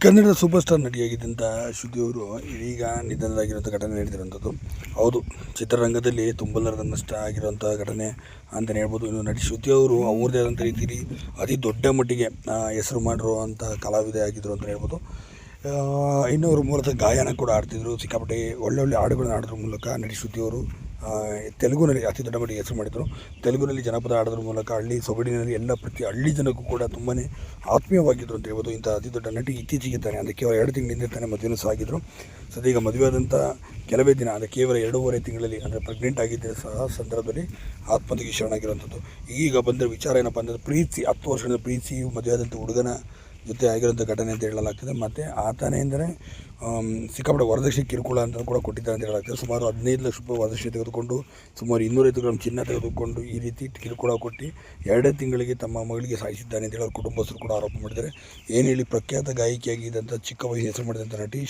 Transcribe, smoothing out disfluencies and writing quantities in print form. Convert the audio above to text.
ಕನ್ನಡದ super star ನಟಿಯಾಗಿದ್ದಂಥ ಶ್ರುತಿಯವರು ಇದೀಗ ನಿಧನರಾಗಿರುವಂಥ ಘಟನೆ ನಡೆದಿರುವಂಥದ್ದು. ಹೌದು, ಚಿತ್ರರಂಗದಲ್ಲಿ ತುಂಬಲಾರದ ನಷ್ಟ ಆಗಿರುವಂಥ ಘಟನೆ ಅಂತಲೇ ಹೇಳ್ಬೋದು. ಇನ್ನು ನಟಿ ಶ್ರುತಿಯವರು ಅವ್ರದ್ದೇ ಆದಂಥ ರೀತಿಯಲ್ಲಿ ಅತಿ ದೊಡ್ಡ ಮಟ್ಟಿಗೆ ಹೆಸರು ಮಾಡಿರುವಂಥ ಕಲಾವಿದೆ ಆಗಿದ್ದರು ಅಂತಲೇ ಹೇಳ್ಬೋದು. ಇನ್ನು ಅವರು ಮೂಲತಃ ಗಾಯನ ಕೂಡ ಆಡ್ತಿದ್ರು. ಸಿಕ್ಕಾಪಟ್ಟೆ ಒಳ್ಳೊಳ್ಳೆ ಹಾಡುಗಳನ್ನ ಆಡೋದ್ರ ಮೂಲಕ ನಟಿ ಶ್ರುತಿಯವರು ತೆಲುಗುನಲ್ಲಿ ಅತಿ ದೊಡ್ಡ ಮಟ್ಟಿಗೆ ಹೆಸರು ಮಾಡಿದರು. ತೆಲುಗುನಲ್ಲಿ ಜನಪದ ಆಡೋದ್ರ ಮೂಲಕ ಹಳ್ಳಿ ಸೊಗಡಿನಲ್ಲಿ ಎಲ್ಲ ಪ್ರತಿ ಹಳ್ಳಿ ಜನಕ್ಕೂ ಕೂಡ ತುಂಬಾ ಆತ್ಮೀಯವಾಗಿದ್ದರು ಅಂತ ಹೇಳ್ಬೋದು. ಇಂಥ ಅತಿ ದೊಡ್ಡ ನಟಿ ಇತ್ತೀಚೆಗೆ ತಾನೆ, ಅಂದರೆ ಕೇವಲ 2 ತಿಂಗಳಿಂದ ತಾನೇ ಮದುವೆನೂ ಸಾಗಿದ್ರು. ಸದ್ಯ ಈಗ ಮದುವೆ ಆದಂಥ ಕೆಲವೇ ದಿನ, ಅಂದರೆ ಕೇವಲ 2.5 ತಿಂಗಳಲ್ಲಿ, ಅಂದರೆ ಪ್ರೆಗ್ನೆಂಟ್ ಆಗಿದ್ದ ಸಹ ಸಂದರ್ಭದಲ್ಲಿ ಆತ್ಮಹತ್ಯೆಗೆ ಶರಣಾಗಿರುವಂಥದ್ದು. ಈಗ ಬಂದ ವಿಚಾರ ಏನಪ್ಪ ಅಂದರೆ, ಪ್ರೀತಿ 10 ವರ್ಷಗಳ ಪ್ರೀತಿ ಮದುವೆ ಆದಂಥ ಹುಡುಗನ ಜೊತೆ ಆಗಿರೋಂಥ ಘಟನೆ ಅಂತ ಹೇಳಲಾಗ್ತದೆ. ಮತ್ತು ಆತನೇ ಅಂದರೆ ಸಿಕ್ಕಾಪಟ್ಟೆ ವರದಕ್ಷಿಣೆ ಕಿರುಕುಳ ಅಂತ ಕೂಡ ಕೊಟ್ಟಿದ್ದಾರೆ ಅಂತ ಹೇಳಲಾಗ್ತದೆ. ಸುಮಾರು 15 ಲಕ್ಷ ರೂಪಾಯಿ ವರದಕ್ಷಿಣೆ ತೆಗೆದುಕೊಂಡು, ಸುಮಾರು 250 ಗ್ರಾಮ್ ಚಿನ್ನ ತೆಗೆದುಕೊಂಡು ಈ ರೀತಿ ಕಿರುಕುಳ ಕೊಟ್ಟು 2 ತಿಂಗಳಿಗೆ ತಮ್ಮ ಮಗಳಿಗೆ ಸಾಯಿಸಿದ್ದಾನೆ ಅಂತ ಹೇಳಿ ಅವ್ರ ಕುಟುಂಬಸ್ಥರು ಕೂಡ ಆರೋಪ ಮಾಡಿದ್ದಾರೆ. ಏನು ಹೇಳಿ, ಪ್ರಖ್ಯಾತ ಗಾಯಕಿಯಾಗಿದ್ದಂಥ ಚಿಕ್ಕ ವಯಸ್ಸಿನ ಹೆಸರು ಮಾಡಿದಂಥ ನಟಿ